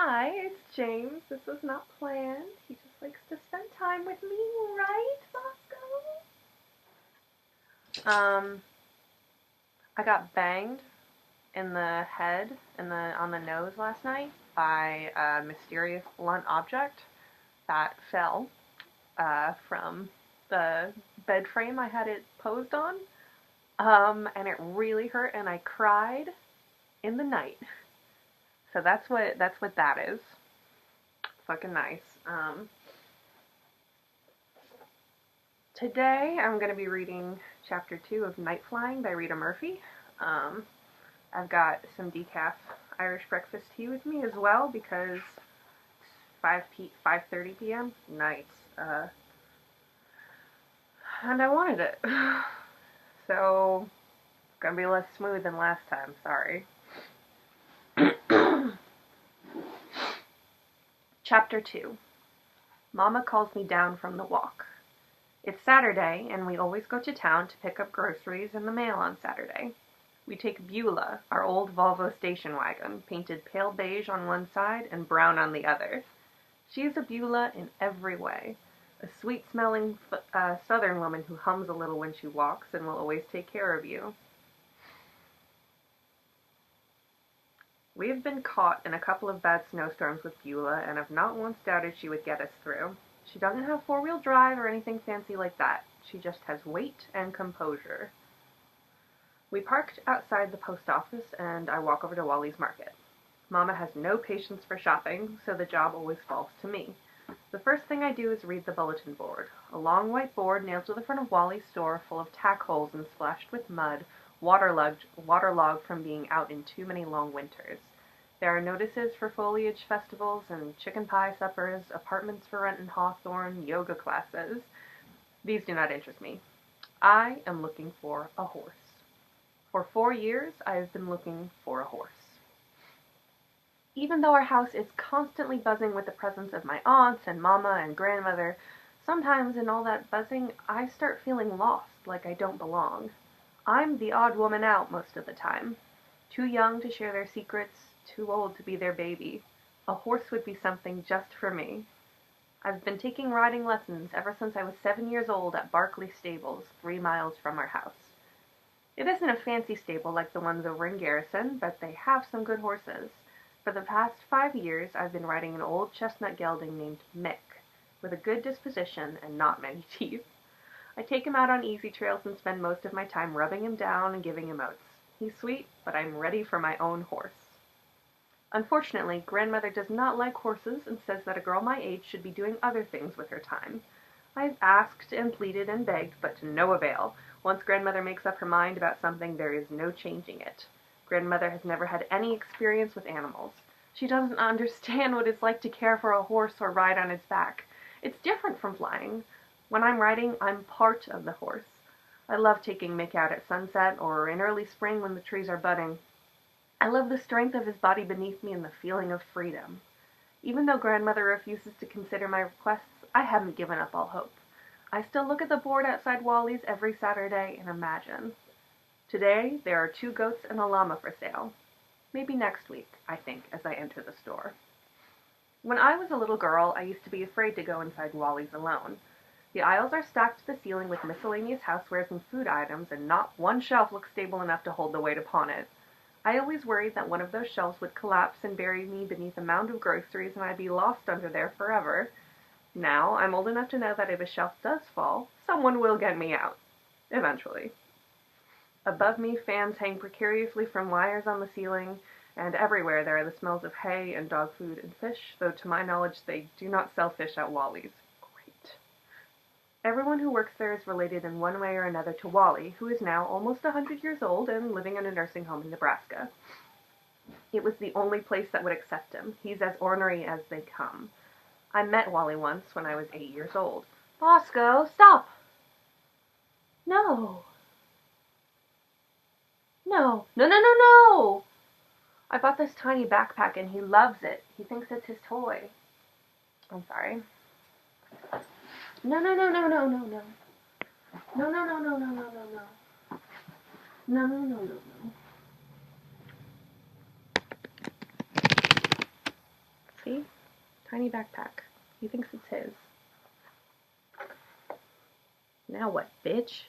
Hi, it's James. This was not planned. He just likes to spend time with me, right, Bosco? I got banged in the head and on the nose last night by a mysterious blunt object that fell from the bed frame I had it posed on. And it really hurt, and I cried in the night. So that's what that is. Fucking nice. Today I'm going to be reading chapter 2 of Night Flying by Rita Murphy. I've got some decaf Irish breakfast tea with me as well because it's 5:30 p.m. Nice. And I wanted it. So it's going to be less smooth than last time. Sorry. Chapter 2. Mama calls me down from the walk. It's Saturday, and we always go to town to pick up groceries and the mail on Saturday. We take Beulah, our old Volvo station wagon, painted pale beige on one side and brown on the other. She is a Beulah in every way. A sweet-smelling southern woman who hums a little when she walks and will always take care of you. We have been caught in a couple of bad snowstorms with Beulah and have not once doubted she would get us through. She doesn't have four-wheel drive or anything fancy like that. She just has weight and composure. We parked outside the post office and I walk over to Wally's Market. Mama has no patience for shopping, so the job always falls to me. The first thing I do is read the bulletin board. A long white board nailed to the front of Wally's store full of tack holes and splashed with mud, waterlogged from being out in too many long winters. There are notices for foliage festivals and chicken pie suppers, apartments for rent in Hawthorne, yoga classes. These do not interest me. I am looking for a horse. For 4 years, I have been looking for a horse. Even though our house is constantly buzzing with the presence of my aunts and mama and grandmother, sometimes in all that buzzing, I start feeling lost, like I don't belong. I'm the odd woman out most of the time. Too young to share their secrets, too old to be their baby. A horse would be something just for me. I've been taking riding lessons ever since I was 7 years old at Barkley Stables, 3 miles from our house. It isn't a fancy stable like the ones over in Garrison, but they have some good horses. For the past 5 years, I've been riding an old chestnut gelding named Mick, with a good disposition and not many teeth. I take him out on easy trails and spend most of my time rubbing him down and giving him oats. He's sweet, but I'm ready for my own horse. Unfortunately, grandmother does not like horses and says that a girl my age should be doing other things with her time. I've asked and pleaded and begged, but to no avail. Once grandmother makes up her mind about something, there is no changing it. Grandmother has never had any experience with animals. She doesn't understand what it's like to care for a horse or ride on its back. It's different from flying. When I'm riding, I'm part of the horse. I love taking Mick out at sunset or in early spring when the trees are budding. I love the strength of his body beneath me and the feeling of freedom. Even though grandmother refuses to consider my requests, I haven't given up all hope. I still look at the board outside Wally's every Saturday and imagine. Today, there are 2 goats and a llama for sale. Maybe next week, I think, as I enter the store. When I was a little girl, I used to be afraid to go inside Wally's alone. The aisles are stacked to the ceiling with miscellaneous housewares and food items, and not one shelf looks stable enough to hold the weight upon it. I always worried that one of those shelves would collapse and bury me beneath a mound of groceries and I'd be lost under there forever. Now, I'm old enough to know that if a shelf does fall, someone will get me out. Eventually. Above me, fans hang precariously from wires on the ceiling, and everywhere there are the smells of hay and dog food and fish, though to my knowledge they do not sell fish at Wally's. Great. Everyone who works there is related in one way or another to Wally, who is now almost 100 years old and living in a nursing home in Nebraska. It was the only place that would accept him. He's as ornery as they come. I met Wally once when I was 8 years old. Bosco, stop! No. No. No, no, no, no! I bought this tiny backpack and he loves it. He thinks it's his toy. I'm sorry. No, no, no, no, no, no, no. No, no, no, no, no, no, no, no. No, no, no, no, no. tiny backpack. He thinks it's his. Now what, bitch?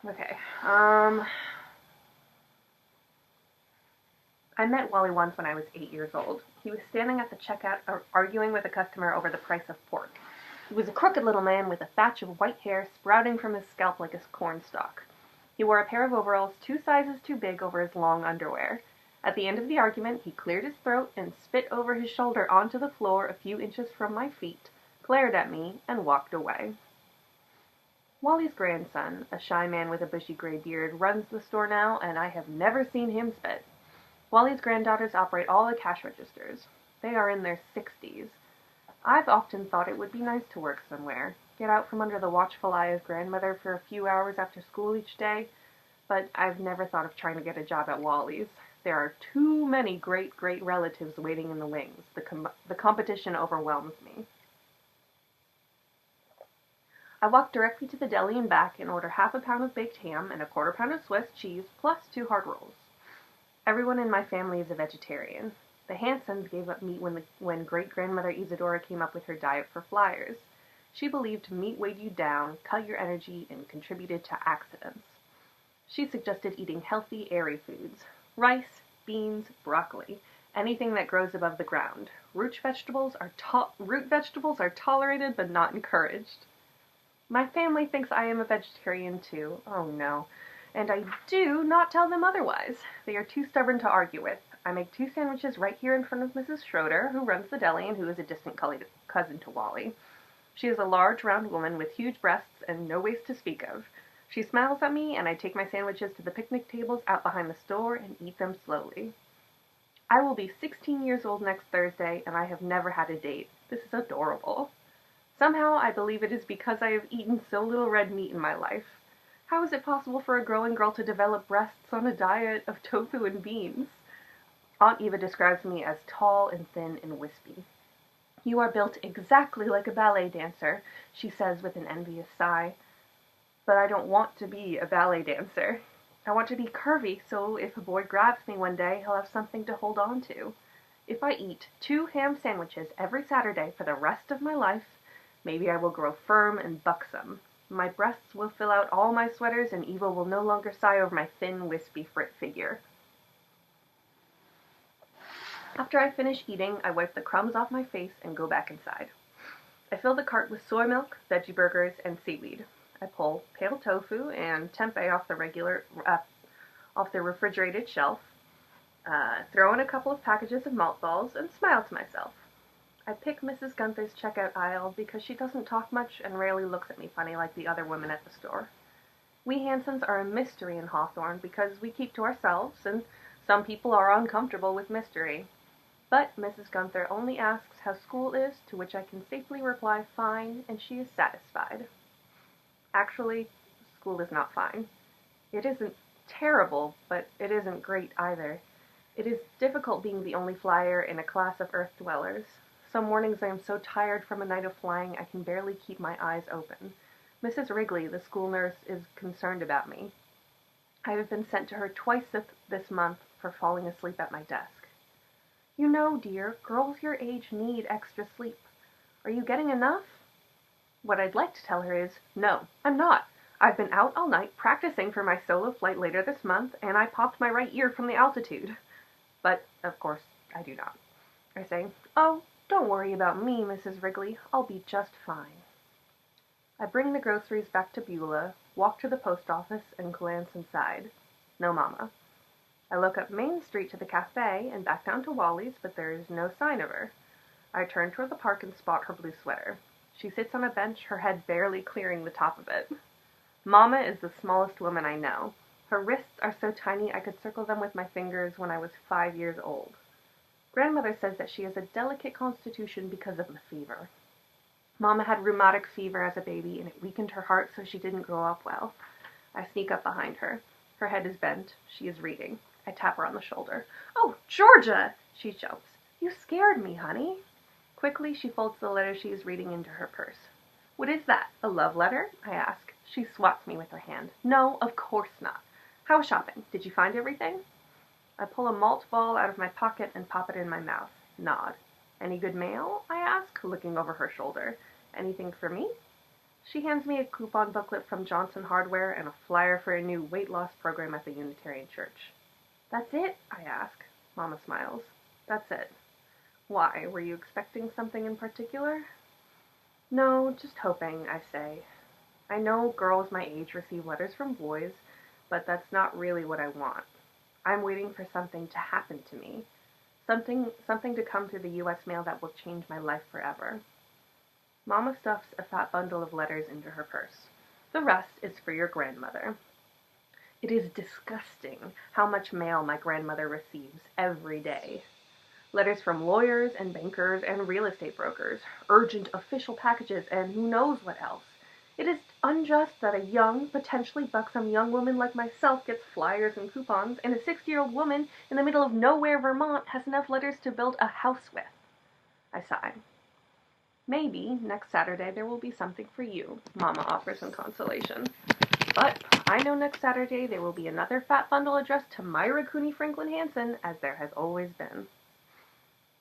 Okay, I met Wally once when I was 8 years old. He was standing at the checkout arguing with a customer over the price of pork. He was a crooked little man with a thatch of white hair sprouting from his scalp like a cornstalk. He wore a pair of overalls 2 sizes too big over his long underwear. At the end of the argument, he cleared his throat and spit over his shoulder onto the floor a few inches from my feet, glared at me, and walked away. Wally's grandson, a shy man with a bushy gray beard, runs the store now, and I have never seen him spit. Wally's granddaughters operate all the cash registers. They are in their 60s. I've often thought it would be nice to work somewhere, get out from under the watchful eye of grandmother for a few hours after school each day, but I've never thought of trying to get a job at Wally's. There are too many great relatives waiting in the wings. The competition overwhelms me. I walk directly to the deli and back and order half a pound of baked ham and a quarter pound of Swiss cheese plus 2 hard rolls. Everyone in my family is a vegetarian. The Hansons gave up meat when great-grandmother Isadora came up with her diet for flyers. She believed meat weighed you down, cut your energy, and contributed to accidents. She suggested eating healthy, airy foods. Rice, beans, broccoli, anything that grows above the ground. Root vegetables are tolerated but not encouraged. My family thinks I am a vegetarian too. Oh no. And I do not tell them otherwise. They are too stubborn to argue with. I make 2 sandwiches right here in front of Mrs. Schroeder, who runs the deli and who is a distant cousin to Wally. She is a large, round woman with huge breasts and no waist to speak of. She smiles at me, and I take my sandwiches to the picnic tables out behind the store and eat them slowly. I will be 16 years old next Thursday, and I have never had a date. This is adorable. Somehow I believe it is because I have eaten so little red meat in my life. How is it possible for a growing girl to develop breasts on a diet of tofu and beans? Aunt Eva describes me as tall and thin and wispy. You are built exactly like a ballet dancer, she says with an envious sigh. But I don't want to be a ballet dancer. I want to be curvy, so if a boy grabs me one day, he'll have something to hold on to. If I eat 2 ham sandwiches every Saturday for the rest of my life, maybe I will grow firm and buxom. My breasts will fill out all my sweaters, and Eva will no longer sigh over my thin, wispy figure. After I finish eating, I wipe the crumbs off my face and go back inside. I fill the cart with soy milk, veggie burgers, and seaweed. I pull pale tofu and tempeh off the refrigerated shelf, throw in a couple of packages of malt balls, and smile to myself. I pick Mrs. Gunther's checkout aisle because she doesn't talk much and rarely looks at me funny like the other women at the store. We Hansons are a mystery in Hawthorne because we keep to ourselves, and some people are uncomfortable with mystery. But Mrs. Gunther only asks how school is, to which I can safely reply fine, and she is satisfied. Actually, school is not fine. It isn't terrible, but it isn't great either. It is difficult being the only flyer in a class of Earth dwellers. Some mornings I am so tired from a night of flying I can barely keep my eyes open. Mrs. Wrigley, the school nurse, is concerned about me. I have been sent to her twice this month for falling asleep at my desk. You know, dear, girls your age need extra sleep. Are you getting enough? What I'd like to tell her is, no, I'm not. I've been out all night practicing for my solo flight later this month, and I popped my right ear from the altitude. But, of course, I do not. I say, oh, don't worry about me, Mrs. Wrigley. I'll be just fine. I bring the groceries back to Beulah, walk to the post office, and glance inside. No mama. I look up Main Street to the cafe and back down to Wally's, but there is no sign of her. I turn toward the park and spot her blue sweater. She sits on a bench, her head barely clearing the top of it. Mama is the smallest woman I know. Her wrists are so tiny I could circle them with my fingers when I was 5 years old. Grandmother says that she has a delicate constitution because of the fever. Mama had rheumatic fever as a baby, and it weakened her heart so she didn't grow up well. I sneak up behind her. Her head is bent. She is reading. I tap her on the shoulder. "Oh, Georgia!" she jumps. "You scared me, honey." Quickly, she folds the letter she is reading into her purse. "What is that? A love letter?" I ask. She swats me with her hand. "No, of course not. How was shopping? Did you find everything?" I pull a malt ball out of my pocket and pop it in my mouth. nod. Any good mail? I ask, looking over her shoulder. Anything for me? She hands me a coupon booklet from Johnson Hardware and a flyer for a new weight loss program at the Unitarian Church. That's it? I ask. Mama smiles. That's it. Why? Were you expecting something in particular? No, just hoping, I say. I know girls my age receive letters from boys, but that's not really what I want. I'm waiting for something to happen to me. Something to come through the U.S. mail that will change my life forever. Mama stuffs a fat bundle of letters into her purse. The rest is for your grandmother. It is disgusting how much mail my grandmother receives every day. Letters from lawyers and bankers and real estate brokers, urgent official packages, and who knows what else. It is unjust that a young, potentially buxom young woman like myself gets flyers and coupons, and a 60-year-old woman in the middle of nowhere, Vermont, has enough letters to build a house with. I sigh. Maybe next Saturday there will be something for you, Mama offers in consolation. But I know next Saturday there will be another fat bundle addressed to Myra Cooney Franklin Hansen, as there has always been.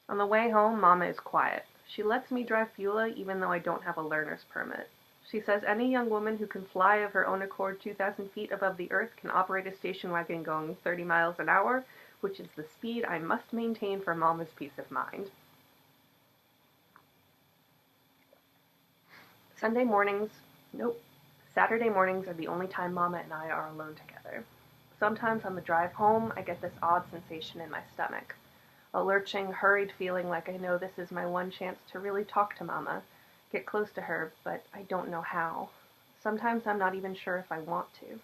On the way home, Mama is quiet. She lets me drive Beulah even though I don't have a learner's permit. She says any young woman who can fly of her own accord 2,000 feet above the earth can operate a station wagon going 30 miles an hour, which is the speed I must maintain for Mama's peace of mind. Saturday mornings are the only time Mama and I are alone together. Sometimes on the drive home, I get this odd sensation in my stomach. A lurching, hurried feeling like I know this is my one chance to really talk to Mama, get close to her, but I don't know how. Sometimes I'm not even sure if I want to.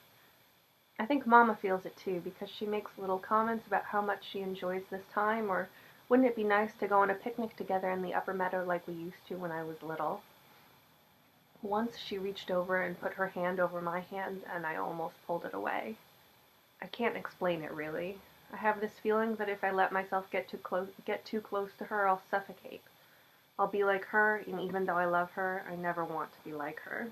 I think Mama feels it too, because she makes little comments about how much she enjoys this time, or wouldn't it be nice to go on a picnic together in the upper meadow like we used to when I was little. Once she reached over and put her hand over my hand, and I almost pulled it away. I can't explain it, really. I have this feeling that if I let myself get too close to her, I'll suffocate. I'll be like her, and even though I love her, I never want to be like her.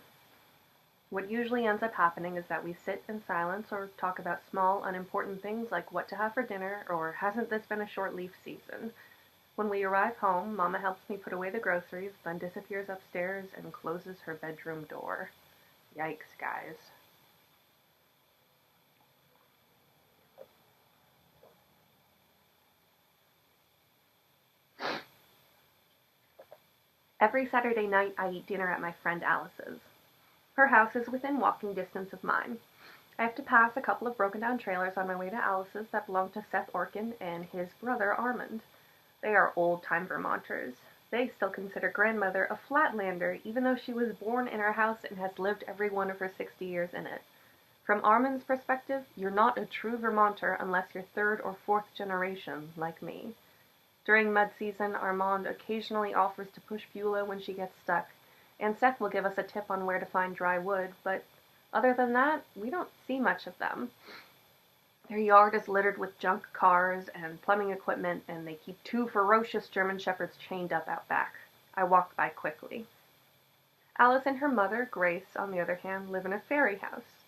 What usually ends up happening is that we sit in silence or talk about small, unimportant things like what to have for dinner, or hasn't this been a short leaf season? When we arrive home, Mama helps me put away the groceries, then disappears upstairs and closes her bedroom door. Yikes, guys. Every Saturday night, I eat dinner at my friend Alice's. Her house is within walking distance of mine. I have to pass a couple of broken-down trailers on my way to Alice's that belong to Seth Orkin and his brother Armand. They are old-time Vermonters. They still consider grandmother a Flatlander, even though she was born in our house and has lived every one of her 60 years in it. From Armand's perspective, you're not a true Vermonter unless you're third or fourth generation, like me. During mud season, Armand occasionally offers to push Beulah when she gets stuck, and Seth will give us a tip on where to find dry wood, but other than that, we don't see much of them. Their yard is littered with junk cars and plumbing equipment, and they keep 2 ferocious German shepherds chained up out back. I walked by quickly. Alice and her mother, Grace, on the other hand, live in a fairy house.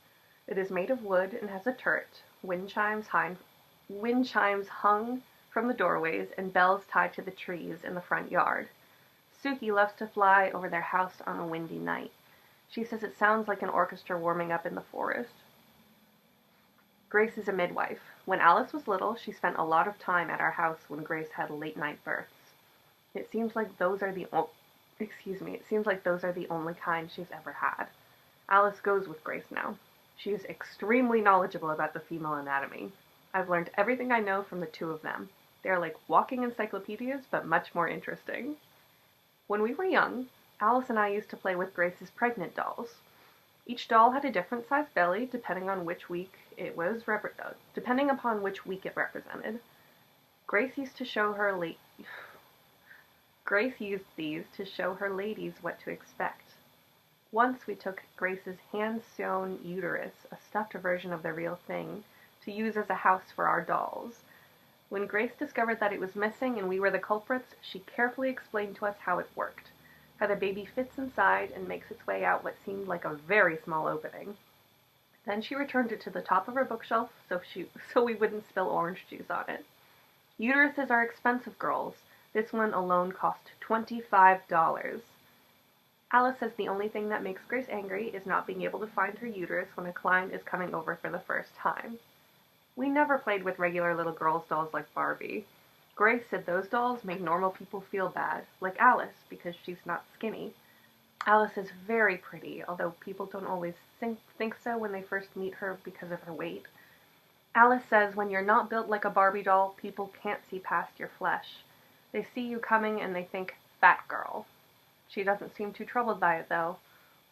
It is made of wood and has a turret, wind chimes hung from the doorways, and bells tied to the trees in the front yard. Suki loves to fly over their house on a windy night. She says it sounds like an orchestra warming up in the forest. Grace is a midwife. When Alice was little, she spent a lot of time at our house when Grace had late-night births. It seems like those are the only kind she's ever had. Alice goes with Grace now. She is extremely knowledgeable about the female anatomy. I've learned everything I know from the 2 of them. They are like walking encyclopedias, but much more interesting. When we were young, Alice and I used to play with Grace's pregnant dolls. Each doll had a different size belly depending upon which week it represented. Grace used these to show her ladies what to expect. Once we took Grace's hand-sewn uterus, a stuffed version of the real thing, to use as a house for our dolls. When Grace discovered that it was missing and we were the culprits, she carefully explained to us how it worked, how the baby fits inside and makes its way out what seemed like a very small opening. Then she returned it to the top of her bookshelf so we wouldn't spill orange juice on it. Uteruses are expensive, girls. This one alone cost $25. Alice says the only thing that makes Grace angry is not being able to find her uterus when a client is coming over for the first time. We never played with regular little girls' dolls like Barbie. Grace said those dolls make normal people feel bad, like Alice, because she's not skinny. Alice is very pretty, although people don't always think so when they first meet her because of her weight. Alice says when you're not built like a Barbie doll, people can't see past your flesh. They see you coming and they think, fat girl. She doesn't seem too troubled by it, though.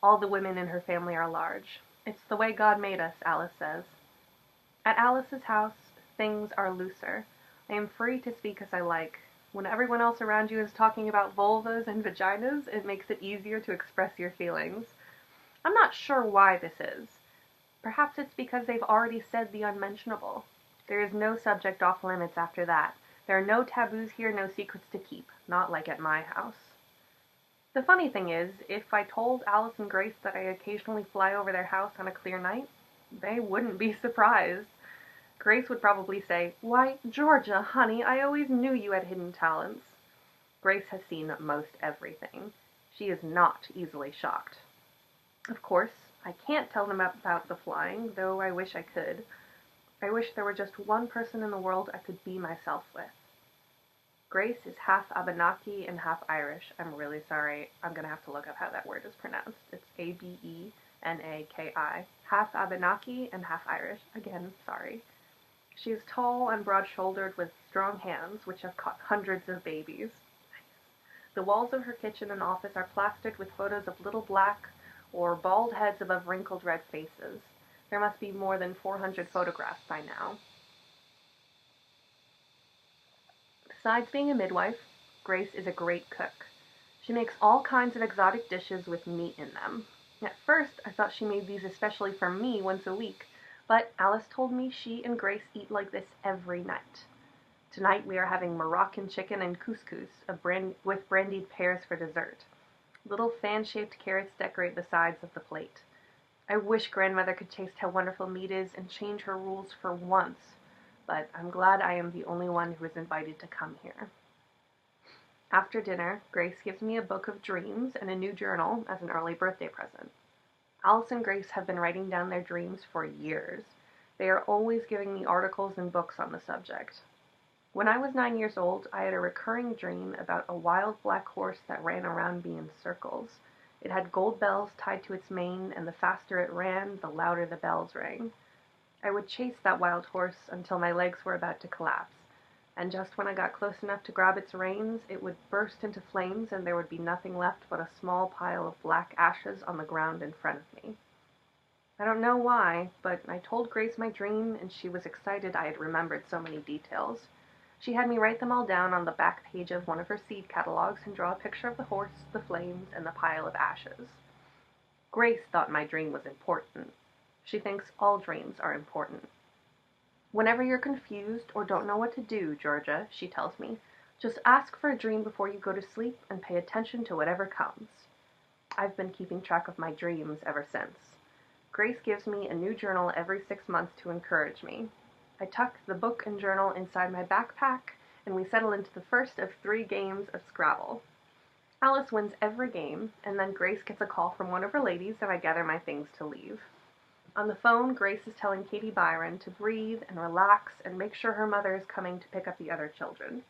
All the women in her family are large. It's the way God made us, Alice says. At Alice's house, things are looser. I am free to speak as I like. When everyone else around you is talking about vulvas and vaginas, it makes it easier to express your feelings. I'm not sure why this is. Perhaps it's because they've already said the unmentionable. There is no subject off limits after that. There are no taboos here, no secrets to keep. Not like at my house. The funny thing is, if I told Alice and Grace that I occasionally fly over their house on a clear night, they wouldn't be surprised. Grace would probably say, "Why, Georgia, honey, I always knew you had hidden talents." Grace has seen most everything. She is not easily shocked. Of course, I can't tell them about the flying, though I wish I could. I wish there were just one person in the world I could be myself with. Grace is half Abenaki and half Irish. I'm really sorry. I'm going to have to look up how that word is pronounced. It's Abenaki. Half Abenaki and half Irish. Again, sorry. She is tall and broad-shouldered with strong hands, which have caught hundreds of babies. The walls of her kitchen and office are plastered with photos of little black or bald heads above wrinkled red faces. There must be more than 400 photographs by now. Besides being a midwife, Grace is a great cook. She makes all kinds of exotic dishes with meat in them. At first, I thought she made these especially for me once a week, but Alice told me she and Grace eat like this every night. Tonight we are having Moroccan chicken and couscous with brandied pears for dessert. Little fan-shaped carrots decorate the sides of the plate. I wish grandmother could taste how wonderful meat is and change her rules for once, but I'm glad I am the only one who is invited to come here. After dinner, Grace gives me a book of dreams and a new journal as an early birthday present. Alice and Grace have been writing down their dreams for years. They are always giving me articles and books on the subject. When I was 9 years old, I had a recurring dream about a wild black horse that ran around me in circles. It had gold bells tied to its mane, and the faster it ran, the louder the bells rang. I would chase that wild horse until my legs were about to collapse, and just when I got close enough to grab its reins, it would burst into flames and there would be nothing left but a small pile of black ashes on the ground in front of me. I don't know why, but I told Grace my dream, and she was excited I had remembered so many details. She had me write them all down on the back page of one of her seed catalogs and draw a picture of the horse, the flames, and the pile of ashes. Grace thought my dream was important. She thinks all dreams are important. Whenever you're confused or don't know what to do, Georgia, she tells me, just ask for a dream before you go to sleep and pay attention to whatever comes. I've been keeping track of my dreams ever since. Grace gives me a new journal every 6 months to encourage me. I tuck the book and journal inside my backpack, and we settle into the first of 3 games of Scrabble. Alice wins every game, and then Grace gets a call from one of her ladies, and I gather my things to leave. On the phone, Grace is telling Katie Byron to breathe and relax and make sure her mother is coming to pick up the other children.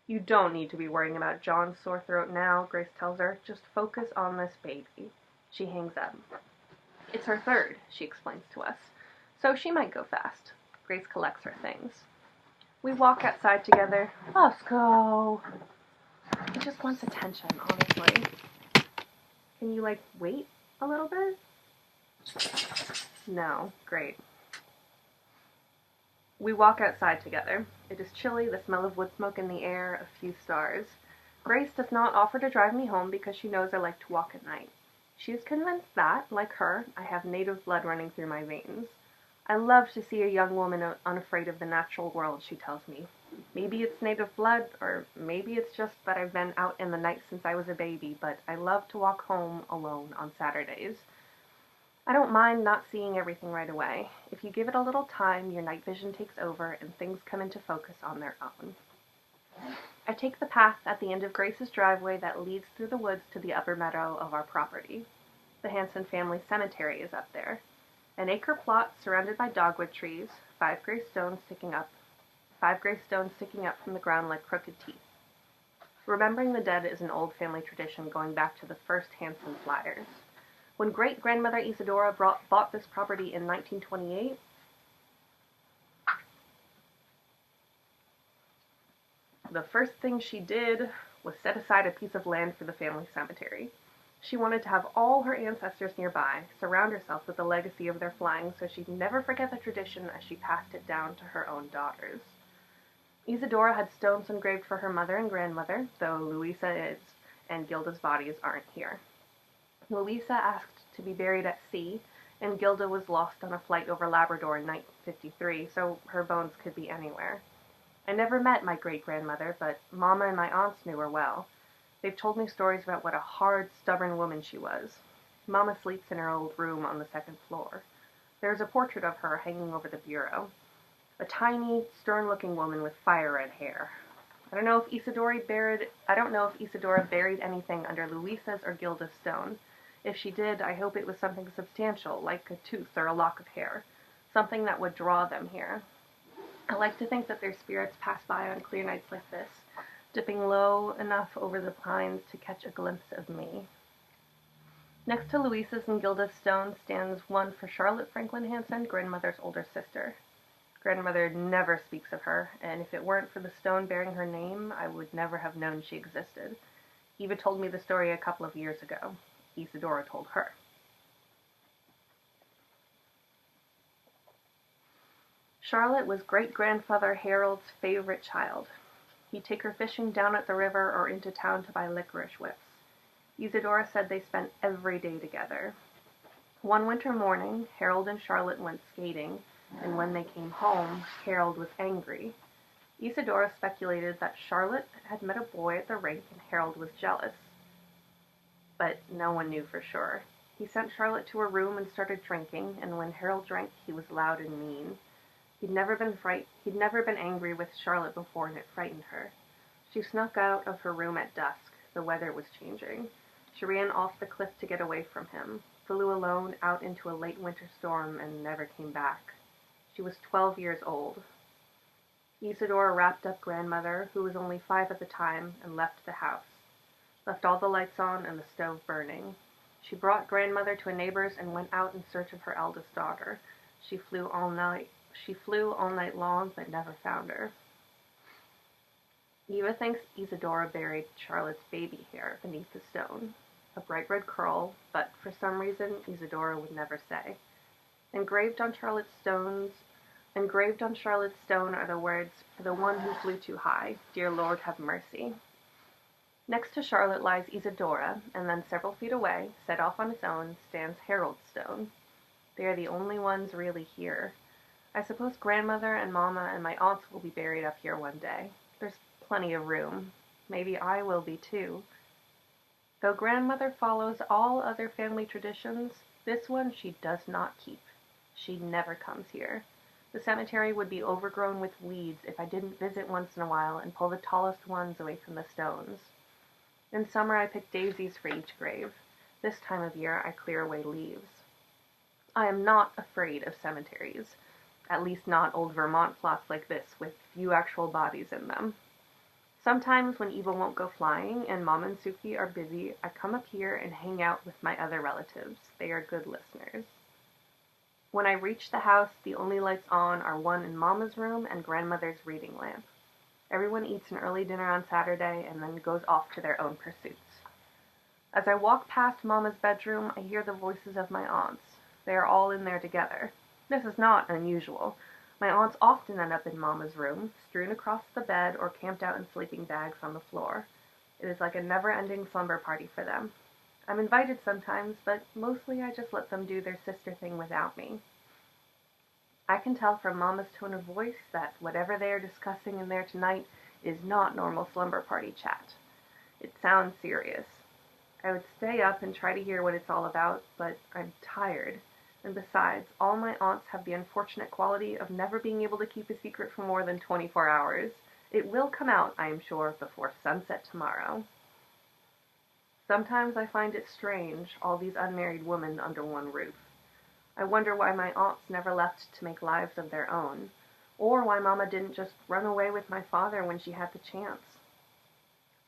"You don't need to be worrying about John's sore throat now," Grace tells her. "Just focus on this baby." She hangs up. It's her 3rd, she explains to us, so she might go fast. Grace collects her things. We walk outside together. Bosco! He just wants attention, honestly. Can you, wait a little bit? No. Great. We walk outside together. It is chilly, the smell of wood smoke in the air, a few stars. Grace does not offer to drive me home because she knows I like to walk at night. She is convinced that, like her, I have native blood running through my veins. I love to see a young woman unafraid of the natural world, she tells me. Maybe it's native blood, or maybe it's just that I've been out in the night since I was a baby, but I love to walk home alone on Saturdays. I don't mind not seeing everything right away. If you give it a little time, your night vision takes over and things come into focus on their own. I take the path at the end of Grace's driveway that leads through the woods to the upper meadow of our property. The Hanson family cemetery is up there. An acre plot surrounded by dogwood trees, 5 gray stones sticking up from the ground like crooked teeth. Remembering the dead is an old family tradition going back to the first Hanson flyers. When great-grandmother Isadora bought this property in 1928, the first thing she did was set aside a piece of land for the family cemetery. She wanted to have all her ancestors nearby, surround herself with the legacy of their flying so she'd never forget the tradition as she passed it down to her own daughters. Isadora had stones engraved for her mother and grandmother, though Louisa is, and Gilda's bodies aren't here. Louisa asked to be buried at sea, and Gilda was lost on a flight over Labrador in 1953, so her bones could be anywhere. I never met my great-grandmother, but Mama and my aunts knew her well. They've told me stories about what a hard, stubborn woman she was. Mama sleeps in her old room on the second floor. There's a portrait of her hanging over the bureau. A tiny, stern-looking woman with fire-red hair. I don't know if Isadora buried anything under Louisa's or Gilda's stone. If she did, I hope it was something substantial, like a tooth or a lock of hair. Something that would draw them here. I like to think that their spirits pass by on clear nights like this, dipping low enough over the pines to catch a glimpse of me. Next to Louisa's and Gilda's stone stands one for Charlotte Franklin Hanson, grandmother's older sister. Grandmother never speaks of her, and if it weren't for the stone bearing her name, I would never have known she existed. Eva told me the story a couple of years ago. Isadora told her. Charlotte was great-grandfather Harold's favorite child. He'd take her fishing down at the river or into town to buy licorice whips. Isadora said they spent every day together. One winter morning, Harold and Charlotte went skating, and when they came home, Harold was angry. Isadora speculated that Charlotte had met a boy at the rink and Harold was jealous. But no one knew for sure. He sent Charlotte to her room and started drinking, and when Harold drank, he was loud and mean. He'd never been angry with Charlotte before, and it frightened her. She snuck out of her room at dusk. The weather was changing. She ran off the cliff to get away from him, flew alone out into a late winter storm, and never came back. She was 12 years old. Isadora wrapped up grandmother, who was only 5 at the time, and left the house. Left all the lights on and the stove burning. She brought grandmother to a neighbor's and went out in search of her eldest daughter. She flew all night long, but never found her. Eva thinks Isadora buried Charlotte's baby hair beneath the stone, a bright red curl, but for some reason Isadora would never say. Engraved on Charlotte's stone are the words, "For the one who flew too high, dear Lord have mercy." Next to Charlotte lies Isadora, and then several feet away, set off on its own, stands Harold's stone. They are the only ones really here. I suppose grandmother and Mama and my aunts will be buried up here one day. There's plenty of room. Maybe I will be too. Though grandmother follows all other family traditions, this one she does not keep. She never comes here. The cemetery would be overgrown with weeds if I didn't visit once in a while and pull the tallest ones away from the stones. In summer I pick daisies for each grave. This time of year I clear away leaves. I am not afraid of cemeteries. At least not old Vermont plots like this, with few actual bodies in them. Sometimes when Eva won't go flying and Mom and Suki are busy, I come up here and hang out with my other relatives. They are good listeners. When I reach the house, the only lights on are one in Mama's room and grandmother's reading lamp. Everyone eats an early dinner on Saturday and then goes off to their own pursuits. As I walk past Mama's bedroom, I hear the voices of my aunts. They are all in there together. This is not unusual. My aunts often end up in Mama's room, strewn across the bed or camped out in sleeping bags on the floor. It is like a never-ending slumber party for them. I'm invited sometimes, but mostly I just let them do their sister thing without me. I can tell from Mama's tone of voice that whatever they are discussing in there tonight is not normal slumber party chat. It sounds serious. I would stay up and try to hear what it's all about, but I'm tired. And besides, all my aunts have the unfortunate quality of never being able to keep a secret for more than 24 hours. It will come out, I am sure, before sunset tomorrow. Sometimes I find it strange, all these unmarried women under one roof. I wonder why my aunts never left to make lives of their own, or why Mama didn't just run away with my father when she had the chance.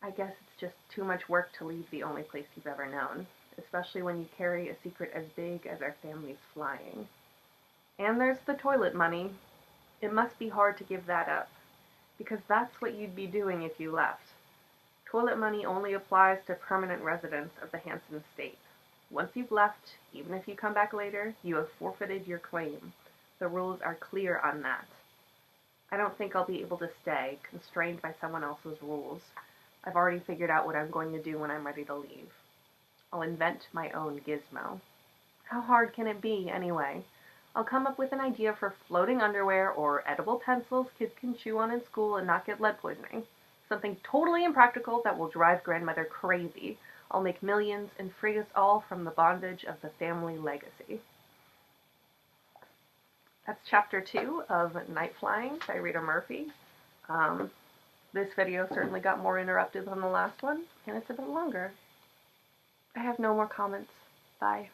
I guess it's just too much work to leave the only place you've ever known, especially when you carry a secret as big as our family's flying. And there's the toilet money. It must be hard to give that up, because that's what you'd be doing if you left. Toilet money only applies to permanent residents of the Hanson estate. Once you've left, even if you come back later, you have forfeited your claim. The rules are clear on that. I don't think I'll be able to stay, constrained by someone else's rules. I've already figured out what I'm going to do when I'm ready to leave. I'll invent my own gizmo. How hard can it be, anyway? I'll come up with an idea for floating underwear or edible pencils kids can chew on in school and not get lead poisoning. Something totally impractical that will drive grandmother crazy. I'll make millions and free us all from the bondage of the family legacy. That's chapter 2 of Night Flying by Rita Murphy. This video certainly got more interrupted than the last one, and it's a bit longer. I have no more comments. Bye.